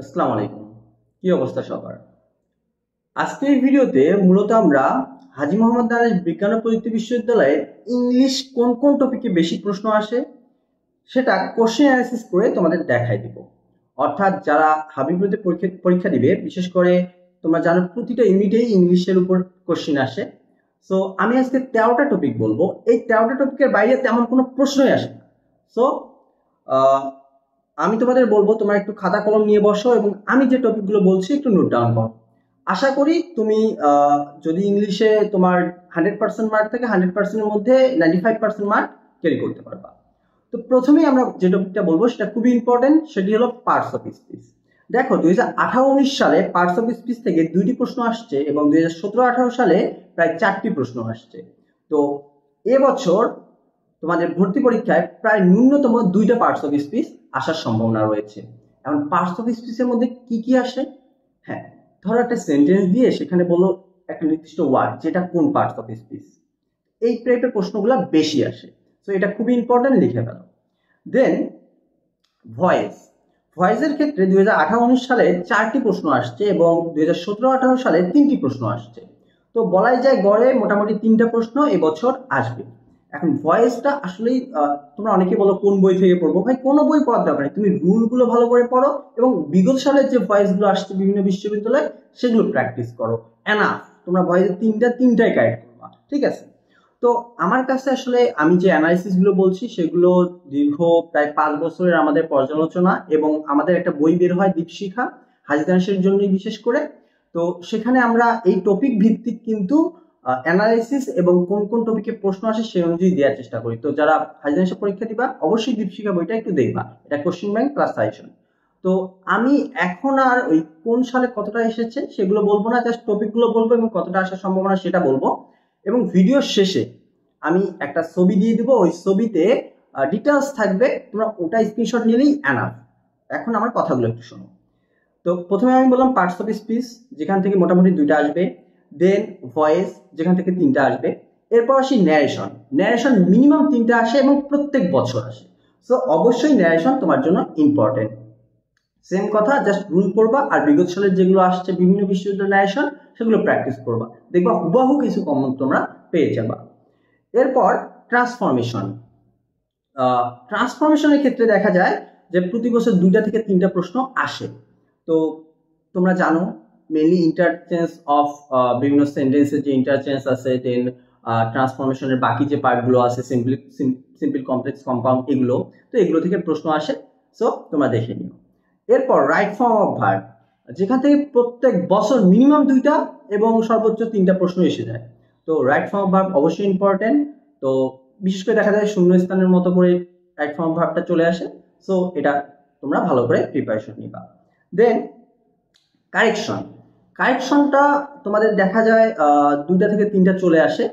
আসসালামু আলাইকুম। কি অবস্থা সবার? আজকের ভিডিওতে মূলত আমরা হাজী মোহাম্মদ দানেশ বিজ্ঞান ও প্রযুক্তি বিশ্ববিদ্যালয়ে ইংলিশ কোন কোন টপিকে বেশি প্রশ্ন আসে সেটা কোশ্চেন অ্যানালাইসিস করে তোমাদের দেখাই দিব। অর্থাৎ যারা হাবিবুতে পরীক্ষা দিবে, বিশেষ করে তোমরা জানো প্রতিটা ইউনিটেই ইংলিশের উপর কোশ্চেন আসে। সো আমি আজকে 13টা টপিক বলবো। এই 13টা টপিকের বাইরে তেমন কোনো প্রশ্নই আসে না। সো আমি তোমাদের বলবো তোমরা একটু খাতা কলম নিয়ে বসো এবং আমি যে টপিকগুলো বলছি একটু নোট ডাউন করো। আশা করি তুমি যদি ইংলিশে তোমার 100% মার্ক থাকে 100%-এর মধ্যে 95% মার্ক ক্যারি করতে পারবা। তো প্রথমেই আমরা যে টপিকটা বলবো সেটা খুবই ইম্পর্টেন্ট, সেটি হলো পার্টস অফ স্পিচ। দেখো 2018-19 সালে পার্টস অফ স্পিচ থেকে 2টি প্রশ্ন আসছে এবং 2017-18 সালে প্রায় 4টি প্রশ্ন আসছে। তো এবছর তোমাদের ভর্তি পরীক্ষায় প্রায় ন্যূনতম 2টা পার্টস অফ স্পিচ আসার সম্ভাবনা রয়েছে। এখন পার্টস অফ স্পিচের মধ্যে কি কি আসে? হ্যাঁ, ধরো একটা সেন্টেন্স দিয়ে সেখানে বলো একটা নির্দিষ্ট ওয়ার্ড, যেটা কোন পার্টস অফ স্পিচ। এই টাইপের প্রশ্নগুলো বেশি আসে। তো এটা খুবই ইম্পর্টেন্ট, লিখে ফেলো। দেন ভয়েস। ভয়েসের ক্ষেত্রে 2018-19 সালে 4টি প্রশ্ন আসছে এবং 2017-18 সালে 3টি প্রশ্ন আসছে। তো বলাই যায় গড়ে মোটামুটি 3টা প্রশ্ন এবছর আসবে। এখন ভয়েসটা আসলেই তোমরা অনেকে বলো কোন বই থেকে পড়বো। ভাই, কোনো বই পড়ার দরকার নেই, তুমি রুলগুলো ভালো করে পড়ো এবং বিগত সালের যে ভয়েসগুলো আসছে বিভিন্ন বিশ্ববিদ্যালয়ে সেগুলো প্র্যাকটিস করো। এনাফ, তোমরা ভয়েসের তিনটাই কারেক্ট করবা, ঠিক আছে? তো আমার কাছে আসলে আমি যে অ্যানালাইসিস গুলো বলছি সেগুলো দীর্ঘ প্রায় 5 বছরের আমাদের পর্যালোচনা, এবং আমাদের একটা বই বের হয় দীপশিখা, হাজী দানেশের জন্যই বিশেষ করে। তো সেখানে আমরা এই টপিক ভিত্তিক কিন্তু অ্যানালাইসিস এবং কোন কোন টপিকে প্রশ্ন আসে সেই অনুযায়ী দেওয়ার চেষ্টা করি। তো যারা হাজী দানেশের পরীক্ষা দিবা অবশ্যই দীপশিখা বইটা একটু দেখবা, এটা কোশ্চেন ব্যাংক প্লাস সাজেশন। তো আমি এখন আর ওই কোন সালে কতটা এসেছে সেগুলো বলবো না, জাস্ট টপিকগুলো বলবো এবং কতটা আসার সম্ভাবনা সেটা বলবো। এবং ভিডিওর শেষে আমি একটা ছবি দিয়ে দিব, ওই ছবিতে ডিটেলস থাকবে, তোমরা ওটা স্ক্রিনশট নিলেই এনাফ। এখন আমার কথাগুলো একটু শোনো। তো প্রথমে আমি বললাম পার্টস অফ স্পিচ, যেখান থেকে মোটামুটি 2টা আসবে। দেন ভয়েস, যেখান থেকে 3টা আসবে। এরপর আসি ন্যারেশন। ন্যারেশন মিনিমাম 3টা আসে এবং প্রত্যেক বছর আসে। সো অবশ্যই ন্যারেশন তোমার জন্য ইম্পর্টেন্ট। সেম কথা, জাস্ট রুল পড়বা আর বিগত সালের যেগুলো আসছে বিভিন্ন বিশ্ববিদ্যালয়ের ন্যারেশন সেগুলো প্র্যাকটিস করবা, দেখবা হুবাহু কিছু কমন তোমরা পেয়ে যাবা। এরপর ট্রান্সফরমেশন। ট্রান্সফরমেশনের ক্ষেত্রে দেখা যায় যে প্রতি বছর 2টা থেকে 3টা প্রশ্ন আসে। তো তোমরা জানো মেইনলি ইন্টারচেঞ্জ অফ বিভিন্ন সেন্টেন্সের যে ইন্টারচেঞ্জ আছে, দেন ট্রান্সফরমেশনের বাকি যে পার্টগুলো আছে, সিম্পল কমপ্লেক্স কম্পাউন্ড, এগুলো। তো এগুলো থেকে প্রশ্ন আসে, সো তোমরা দেখে নিও। এরপর রাইট ফর্ম অফ ভার্ব, যেখান থেকে প্রত্যেক বছর মিনিমাম 2টা এবং সর্বোচ্চ 3টা প্রশ্ন এসে যায়। তো রাইট ফর্ম অফ ভার্ব অবশ্যই ইম্পর্টেন্ট। তো বিশেষ করে দেখা যায় শূন্যস্থানের মতো করে রাইট ফর্ম অফ ভার্বটা চলে আসে। সো এটা তোমরা ভালো করে প্রিপারেশন নিবা। দেন কারেকশন। কারেকশনটা তোমাদের দেখা যায় 2টা থেকে 3টা চলে আসে।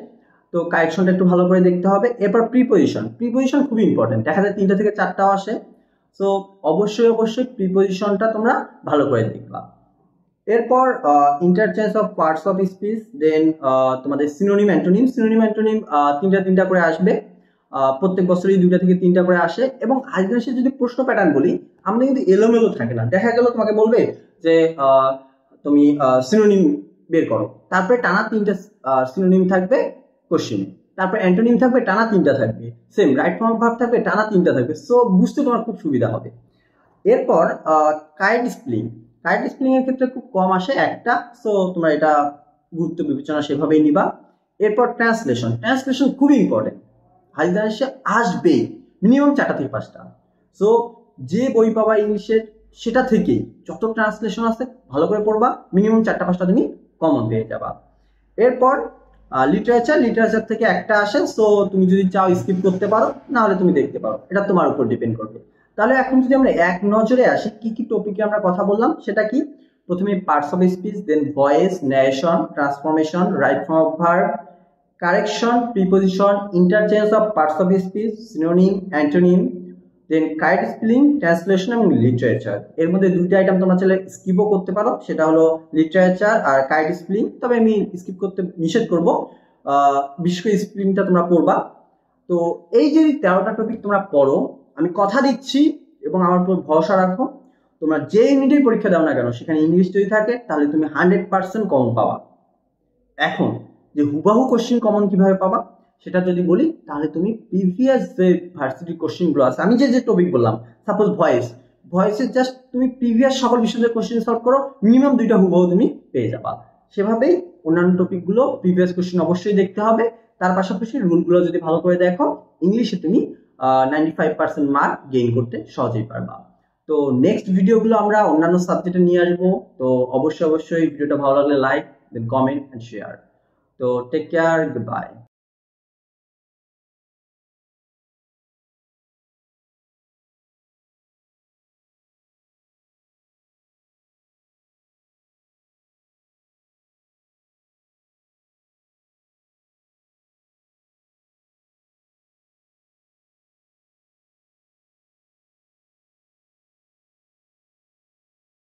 তো কারেকশনটা একটু ভালো করে দেখতে হবে। এরপর প্রিপোজিশন। প্রিপোজিশন খুবই ইম্পর্টেন্ট, দেখা যায় 3টা থেকে 4টাও আসে। সো অবশ্যই প্রিপোজিশনটা তোমরা ভালো করে দেখবা। এরপর interchange of parts of speech, then তোমাদের সিনোনিম অ্যান্টোনিম। সিনোনিম অ্যান্টোনিম 3টা করে আসবে, প্রত্যেক বছরই 2টা থেকে 3টা করে আসে। এবং হাজী দানেশের যদি প্রশ্ন প্যাটার্ন বলি, আমাদের কিন্তু এলোমেলো থাকে না। দেখা গেল তোমাকে বলবে যে তুমি সিনোনিম বের করো, তারপরে টানা 3টা সিনোনিম থাকবে কোশ্চেনে, তারপর অ্যান্টোনিম থাকবে টানা 3টা থাকবে, same right form of verb থাকবে টানা 3টা থাকবে। সো বুঝতে তোমার খুব সুবিধা হবে। এরপর কাইট স্প্লিং। কাইট স্প্লিং এর ক্ষেত্রে খুব কম আসে, একটা। সো তোমরা এটা গুরুত্ব বিবেচনা সেভাবেই নিবা। এরপর ট্রান্সলেশন। ট্রান্সলেশন খুবই ইম্পর্টেন্ট, হাজী দানেশে আসবে মিনিমাম 4টা থেকে 5টা। সো যে বই পাবা ইংলিশের সেটা থেকে যত ট্রান্সলেশন আছে ভালো করে পড়বা, মিনিমাম 4টা 5টা তুমি কমন পেয়ে যাবা। এরপর লিটারেচার থেকে একটা আসে। সো তুমি যদি চাও স্কিপ করতে পারো, না হলে তুমি দেখতে পারো, এটা তোমার উপর ডিপেন্ড করবে। তাহলে এখন যদি আমরা এক নজরে আসি কি কি টপিকে আমরা কথা বললাম সেটা কি। প্রথমে parts of speech, then voice, narration, transformation, right form of verb, correction, preposition, interchange of parts of speech, synonym, antonym, then কাইট স্প্লিং, ট্রান্সলেশন এবং লিটারেচার। এর মধ্যে 2টা আইটেম তোমরা চাইলে স্কিপও করতে পারো, সেটা হলো লিটারেচার আর কাইট স্প্লিং। তবে আমি স্কিপ করতে নিষেধ করবো, বিশেষ করে স্প্লিংটা তোমরা পড়বা। তো এই যে 13টা টপিক তোমরা পড়ো, আমি কথা দিচ্ছি এবং আমার উপর ভরসা রাখো, তোমরা যে ইউনিটের পরীক্ষা দাও না কেন সেখানে ইংলিশ যদি থাকে তাহলে তুমি 100% কমন পাবা। এখন যে হুবাহু কোশ্চেন কমন কিভাবে পাবা সেটা যদি বলি, তাহলে তুমি প্রিভিয়াস যে ভার্সিটি কোশ্চেনগুলো আছে, আমি যে টপিক বললাম, সাপোজ ভয়েসের জাস্ট তুমি প্রিভিয়াস সকল বিষয়ের কোশ্চেন সলভ করো, মিনিমাম 2টা হুবাহু তুমি পেয়ে যাবা। সেভাবেই অন্যান্য টপিকগুলো প্রিভিয়াস কোশ্চেন অবশ্যই দেখতে হবে, তার পাশাপাশি রুলগুলো যদি ভালো করে দেখো, ইংলিশে তুমি 95% মার্ক গেইন করতে সহজেই পারবা। তো নেক্সট ভিডিওগুলো আমরা অন্যান্য সাবজেক্টে নিয়ে আসবো। তো অবশ্যই ভিডিওটা ভালো লাগলে like, then comment and share. তো টেক কেয়ার, গুড বাই।